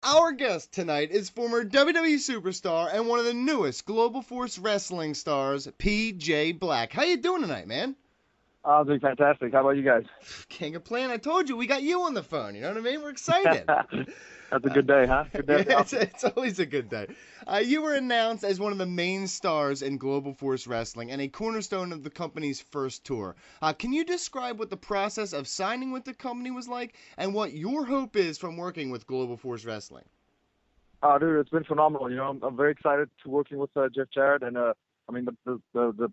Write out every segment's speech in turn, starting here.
Our guest tonight is former WWE superstar and one of the newest Global Force Wrestling stars, PJ Black. How you doing tonight, man? I'm doing fantastic. How about you guys? Can't complain. I told you we got you on the phone. You know what I mean? We're excited. That's a Uh, good day, huh? Good day yeah, at the office. it's always a good day. You were announced as one of the main stars in Global Force Wrestling and a cornerstone of the company's first tour. Can you describe what the process of signing with the company was like and what your hope is from working with Global Force Wrestling? Oh, dude, it's been phenomenal. I'm very excited to working with Jeff Jarrett, and I mean the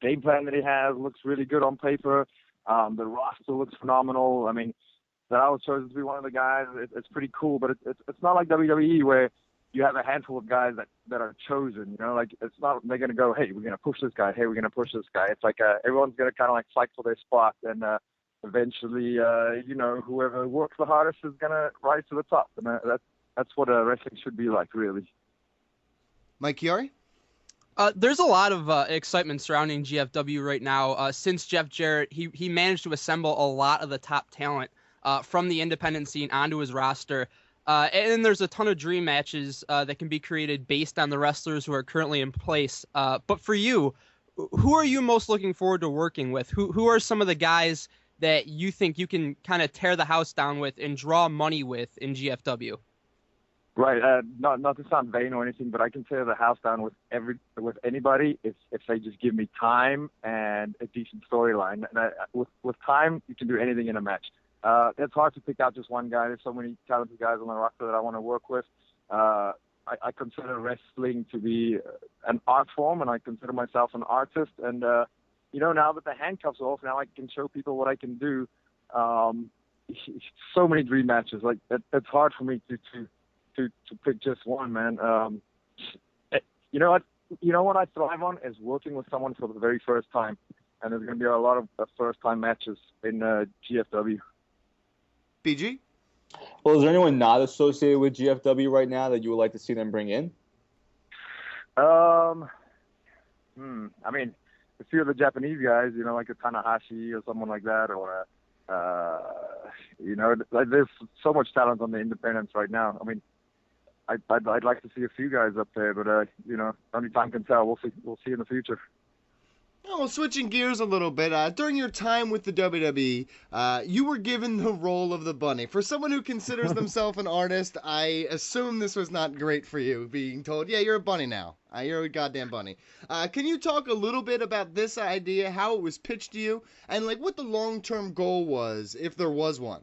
game plan that he has looks really good on paper. The roster looks phenomenal. I mean, that I was chosen to be one of the guys. It's pretty cool, but it's not like WWE where you have a handful of guys that are chosen. Like it's not they're gonna go, hey, we're gonna push this guy. Hey, we're gonna push this guy. It's like everyone's gonna kind of like fight for their spot, and eventually, whoever works the hardest is gonna rise to the top, and that's what wrestling should be like, really. Mike Chiari? There's a lot of excitement surrounding GFW right now. Since Jeff Jarrett, he managed to assemble a lot of the top talent from the independent scene onto his roster. And there's a ton of dream matches that can be created based on the wrestlers who are currently in place. But for you, who are you most looking forward to working with? Who are some of the guys that you think you can kind of tear the house down with and draw money with in GFW? Right. Not to sound vain or anything, but I can tear the house down with anybody if they just give me time and a decent storyline. And with time, you can do anything in a match. It's hard to pick out just one guy. There's so many talented guys on the roster that I want to work with. I consider wrestling to be an art form, and I consider myself an artist. And now that the handcuffs are off, now I can show people what I can do. So many dream matches. Like it's hard for me to pick just one, man. You know what? You know what I thrive on is working with someone for the very first time, and there's going to be a lot of first-time matches in GFW. BG? Well, is there anyone not associated with GFW right now that you would like to see them bring in? I mean, a few of the Japanese guys, like a Tanahashi or someone like that, or like there's so much talent on the independents right now. I mean, I'd like to see a few guys up there, but only time can tell. We'll see in the future. Oh, well, switching gears a little bit, during your time with the WWE, you were given the role of the bunny. For someone who considers themselves an artist, I assume this was not great for you, being told, yeah, you're a bunny now. You're a goddamn bunny. Can you talk a little bit about this idea, how it was pitched to you, and like what the long-term goal was, if there was one?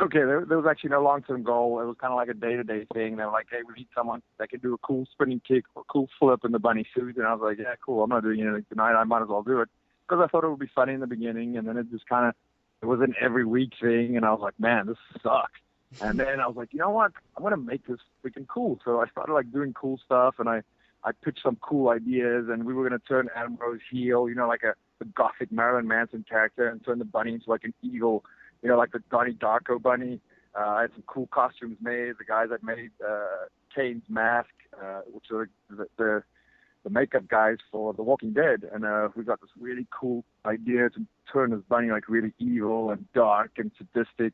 Okay, there was actually no long-term goal. It was kind of like a day-to-day thing. They were like, hey, we need someone that can do a cool spinning kick or a cool flip in the bunny suit. And I was like, yeah, cool. I'm not doing anything tonight. I might as well do it. Because I thought it would be funny in the beginning. And then it just kind of, it was an every week thing. And I was like, man, this sucks. And then I was like, you know what? I'm going to make this freaking cool. So I started like doing cool stuff. And I pitched some cool ideas. And we were going to turn Adam Rose heel, like a gothic Marilyn Manson character, and turn the bunny into like an eagle, like the Donnie Darko bunny. I had some cool costumes made. The guys that made Kane's mask, which are the makeup guys for The Walking Dead. And we got this really cool idea to turn this bunny like really evil and dark and sadistic.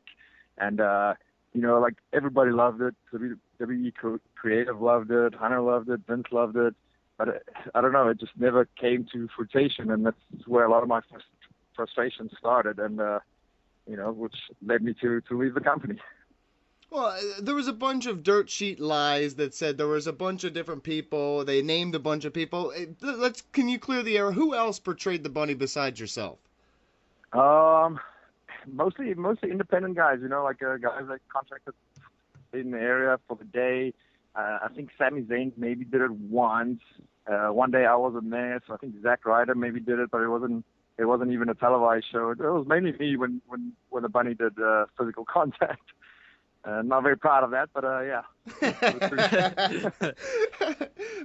And, like everybody loved it. WWE Creative loved it. Hunter loved it. Vince loved it. But I don't know, it just never came to fruition. And that's where a lot of my frustration started. And, which led me to leave the company. Well, there was a bunch of dirt sheet lies that said there was a bunch of different people. They named a bunch of people. Can you clear the air? Who else portrayed the bunny besides yourself? Mostly independent guys. Like guys that contracted in the area for the day. I think Sami Zayn maybe did it once. One day I wasn't there, so I think Zack Ryder maybe did it, but it wasn't even a televised show. It was mainly me when the bunny did physical contact. Not very proud of that, but yeah.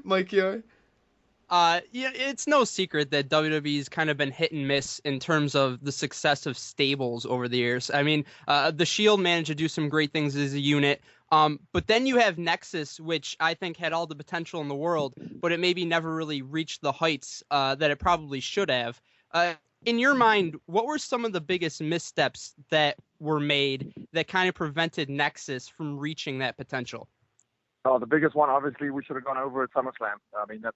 Mike Chiari? Yeah, it's no secret that WWE's kind of been hit and miss in terms of the success of stables over the years. I mean, the Shield managed to do some great things as a unit, but then you have Nexus, which I think had all the potential in the world, but it maybe never really reached the heights that it probably should have. in your mind, what were some of the biggest missteps that were made that kind of prevented Nexus from reaching that potential? Oh, the biggest one, obviously, we should have gone over at SummerSlam. I mean, that's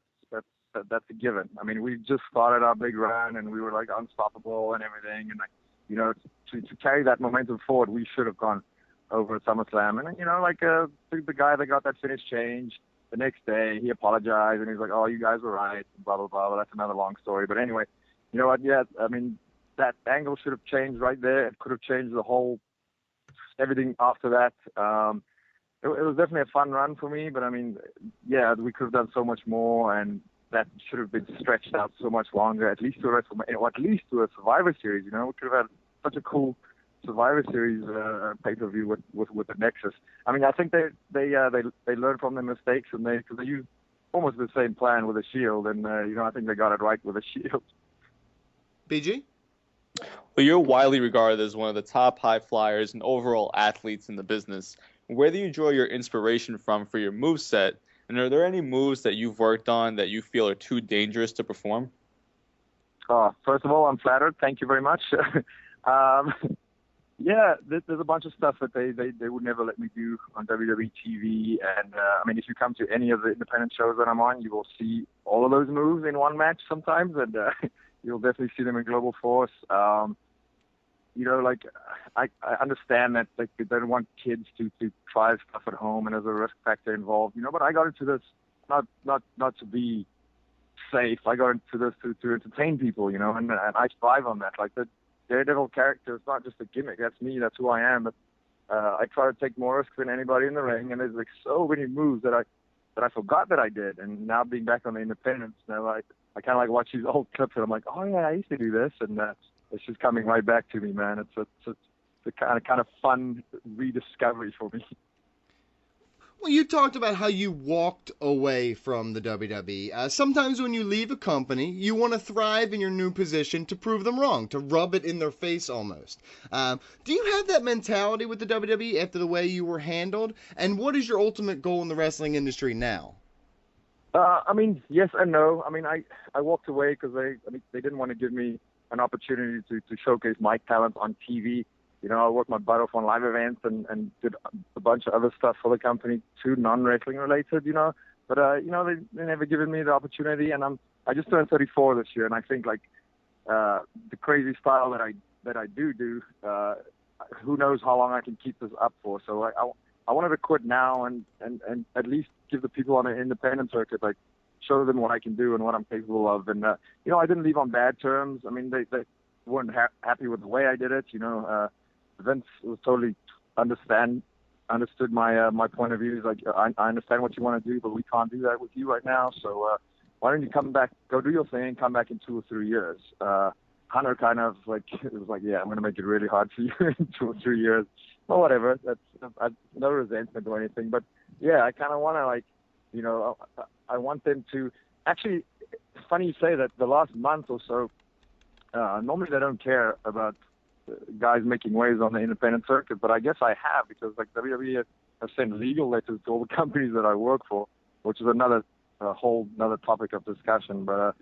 a given. I mean, we just started our big run, and we were like unstoppable and everything. And like, you know, to carry that momentum forward, we should have gone over at SummerSlam. And you know, like the guy that got that finish changed the next day, he apologized and he's like, "Oh, you guys were right," blah blah blah. Well, that's another long story. But anyway, you know what? Yeah, I mean, that angle should have changed right there. It could have changed the whole everything after that. It was definitely a fun run for me, but I mean, yeah, we could have done so much more, and that should have been stretched out so much longer, at least to a Survivor Series. You know, we could have had such a cool Survivor Series pay-per-view with the Nexus. I mean, I think they learned from their mistakes, and because they used almost the same plan with a Shield, and you know, I think they got it right with a Shield. BG? Well, you're widely regarded as one of the top high flyers and overall athletes in the business. Where do you draw your inspiration from for your moveset? And are there any moves that you've worked on that you feel are too dangerous to perform? First of all, I'm flattered. Thank you very much. Yeah, there's a bunch of stuff that they would never let me do on WWE TV. And, I mean, if you come to any of the independent shows that I'm on, you will see all of those moves in one match sometimes. And you'll definitely see them in Global Force. You know, like, I understand that like, they don't want kids to try stuff at home and there's a risk factor involved, you know, but I got into this not to be safe. I got into this to entertain people, you know, and I thrive on that. Like, the Daredevil character is not just a gimmick. That's me. That's who I am. But I try to take more risks than anybody in the ring, and there's like so many moves that I forgot that I did. And now being back on the independents, now I kind of like watch these old clips, and I'm like, oh yeah, I used to do this, and it's just coming right back to me, man. It's a kind of fun rediscovery for me. Well, you talked about how you walked away from the WWE. Sometimes when you leave a company, you want to thrive in your new position to prove them wrong, to rub it in their face almost. Do you have that mentality with the WWE after the way you were handled? And what is your ultimate goal in the wrestling industry now? I mean, yes and no. I mean, I walked away because they didn't want to give me an opportunity to showcase my talent on TV. You know, I worked my butt off on live events and did a bunch of other stuff for the company too, non-wrestling related, you know. But, you know, they never given me the opportunity, and I just turned 34 this year, and I think, like, the crazy style that I do, who knows how long I can keep this up for. So I wanted to quit now and at least give the people on the independent circuit, like, show them what I can do and what I'm capable of. And, you know, I didn't leave on bad terms. I mean, they weren't happy with the way I did it, you know. Vince was totally understood my point of view. He's like, I understand what you want to do, but we can't do that with you right now. So why don't you come back, go do your thing, come back in 2 or 3 years. Hunter kind of like, it was like, yeah, I'm going to make it really hard for you in 2 or 3 years. Well, whatever. That's no resentment or anything. But yeah, I kind of want to, like, you know, I want them to actually. It's funny you say that. The last month or so, normally they don't care about guys making waves on the independent circuit, but I guess I have, because like WWE have sent legal letters to all the companies that I work for, which is another whole another topic of discussion. But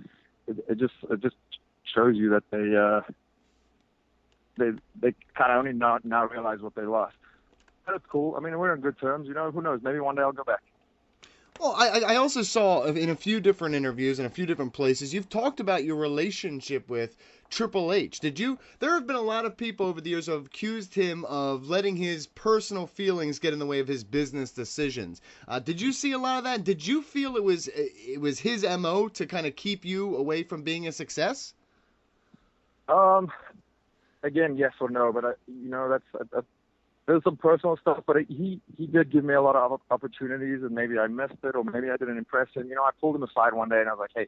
it just shows you that they kind of only now realize what they lost. But it's cool. I mean, we're in good terms. You know, who knows? Maybe one day I'll go back. Well, I also saw in a few different interviews in a few different places, you've talked about your relationship with Triple H. There have been a lot of people over the years who have accused him of letting his personal feelings get in the way of his business decisions. Did you see a lot of that? Did you feel it was his MO to kind of keep you away from being a success? Again, yes or no, but you know, that's there's some personal stuff, but he did give me a lot of opportunities, and maybe I missed it, or maybe I didn't impress him. You know, I pulled him aside one day, and I was like, "Hey,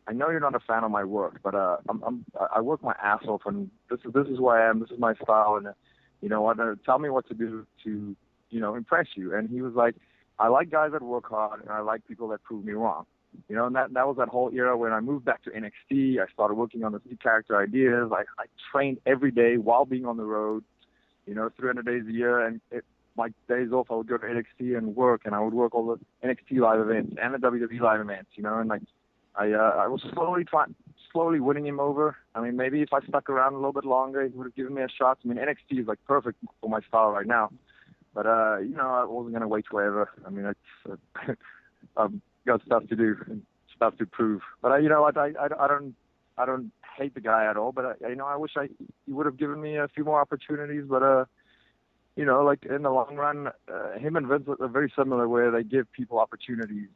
I know you're not a fan of my work, but I work my ass off, and this is who I am. This is my style, and you know, tell me what to do to, you know, impress you." And he was like, "I like guys that work hard, and I like people that prove me wrong." You know, and that was that whole era when I moved back to NXT. I started working on the new character ideas. I trained every day while being on the road. You know, 300 days a year, and my days off, I would go to NXT and work, and I would work all the NXT live events and the WWE live events, you know, and like, I was slowly slowly winning him over. I mean, maybe if I stuck around a little bit longer, he would have given me a shot. I mean, NXT is like perfect for my style right now. But, you know, I wasn't going to wait forever. I mean, I've got stuff to do and stuff to prove. But, you know what, I don't hate the guy at all. But, you know, I wish he would have given me a few more opportunities. But, you know, like in the long run, him and Vince are very similar where they give people opportunities.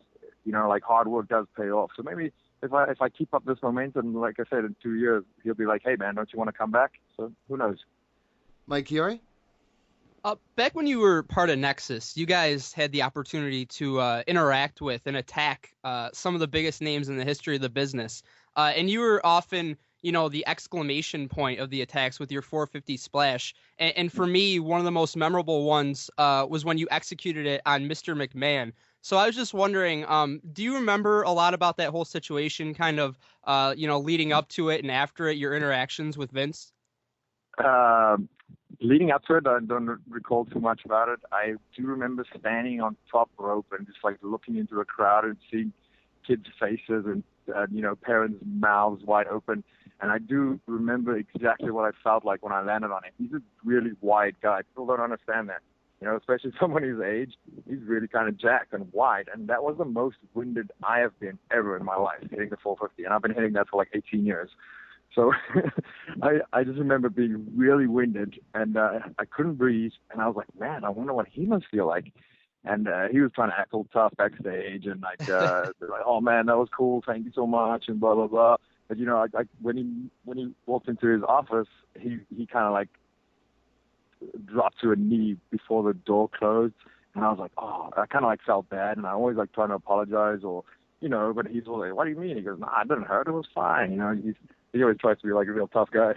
You know, like hard work does pay off. So maybe if I keep up this momentum, like I said, in 2 years, he'll be like, hey, man, don't you want to come back? So who knows? Mike Chiari? Back when you were part of Nexus, you guys had the opportunity to interact with and attack some of the biggest names in the history of the business. And you were often, you know, the exclamation point of the attacks with your 450 splash. And for me, one of the most memorable ones was when you executed it on Mr. McMahon. So I was just wondering, do you remember a lot about that whole situation, kind of, you know, leading up to it and after it, your interactions with Vince? Leading up to it, I don't recall too much about it. I do remember standing on top rope and just like looking into a crowd and seeing kids' faces and, you know, parents' mouths wide open. And I do remember exactly what I felt like when I landed on him. He's a really wide guy. People don't understand that. You know, especially someone his age, he's really kind of jacked and wide. And that was the most winded I have been ever in my life, hitting the 450. And I've been hitting that for like 18 years. So I just remember being really winded and I couldn't breathe. And I was like, man, I wonder what he must feel like. And he was trying to act all tough backstage and like, like, oh man, that was cool. Thank you so much. And blah, blah, blah. But, you know, when he walked into his office, he kind of like dropped to a knee before the door closed. And I was like, oh, I kind of like felt bad. And I always like trying to apologize or, you know, but he's always like, what do you mean? He goes, nah, it didn't hurt. It was fine. You know, he always tries to be like a real tough guy.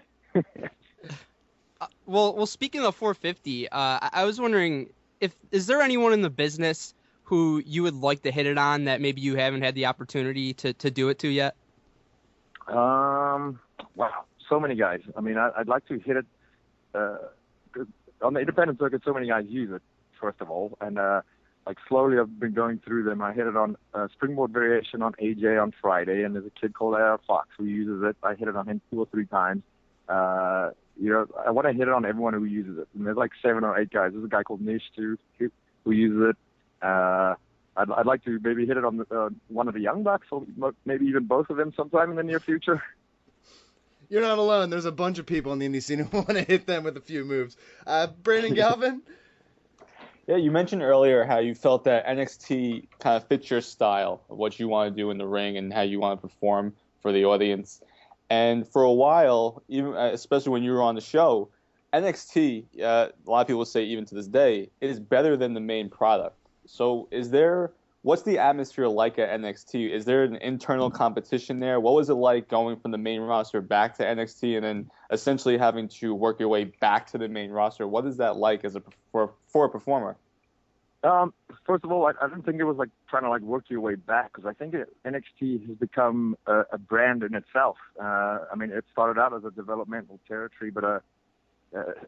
Well, speaking of 450, I was wondering is there anyone in the business who you would like to hit it on that maybe you haven't had the opportunity to do it to yet? Wow, so many guys. I mean, I'd like to hit it on the independent circuit. So many guys use it, first of all, and like slowly I've been going through them. I hit it on springboard variation on AJ on Friday, and there's a kid called Fox who uses it. I hit it on him 2 or 3 times. You know, I want to hit it on everyone who uses it. And there's like 7 or 8 guys. There's a guy called Nish too who uses it. I'd like to maybe hit it on one of the Young Bucks, or maybe even both of them sometime in the near future. You're not alone. There's a bunch of people in the indie scene who want to hit them with a few moves. Brandon Galvin? Yeah, you mentioned earlier how you felt that NXT kind of fits your style of what you want to do in the ring and how you want to perform for the audience. And for a while, even especially when you were on the show, NXT, a lot of people say even to this day, it is better than the main product. So what's the atmosphere like at NXT? Is there an internal competition there? What was it like going from the main roster back to NXT and then essentially having to work your way back to the main roster? What is that like for a performer? First of all, I don't think it was like trying to like work your way back, because I think NXT has become a brand in itself. I mean, it started out as a developmental territory, but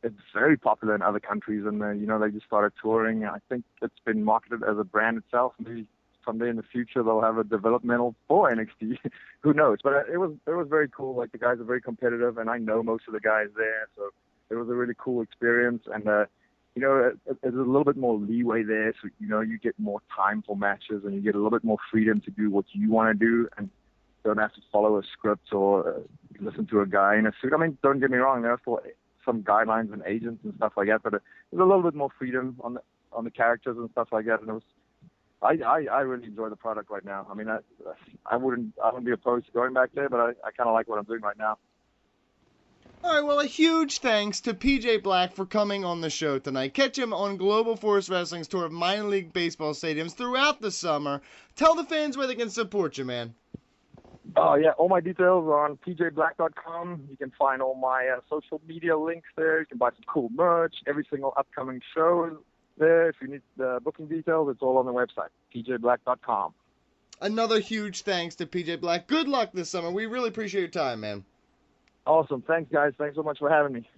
it's very popular in other countries, and you know, they just started touring. I think it's been marketed as a brand itself. Maybe someday in the future they'll have a developmental for NXT. Who knows? But it was very cool. Like, the guys are very competitive, and I know most of the guys there, so it was a really cool experience. And you know, there's a little bit more leeway there, so you know, you get more time for matches, and you get a little bit more freedom to do what you want to do, and don't have to follow a script or listen to a guy in a suit. I mean, don't get me wrong, there are still some guidelines and agents and stuff like that, but there's a little bit more freedom on the characters and stuff like that. And it was, I really enjoy the product right now. I mean, I wouldn't be opposed to going back there, but I kind of like what I'm doing right now. All right, well, a huge thanks to PJ Black for coming on the show tonight. Catch him on Global Force Wrestling's tour of minor league baseball stadiums throughout the summer. Tell the fans where they can support you, man. Oh, yeah, all my details are on pjblack.com. You can find all my social media links there. You can buy some cool merch. Every single upcoming show is there. If you need booking details, it's all on the website, pjblack.com. Another huge thanks to PJ Black. Good luck this summer. We really appreciate your time, man. Awesome. Thanks, guys. Thanks so much for having me.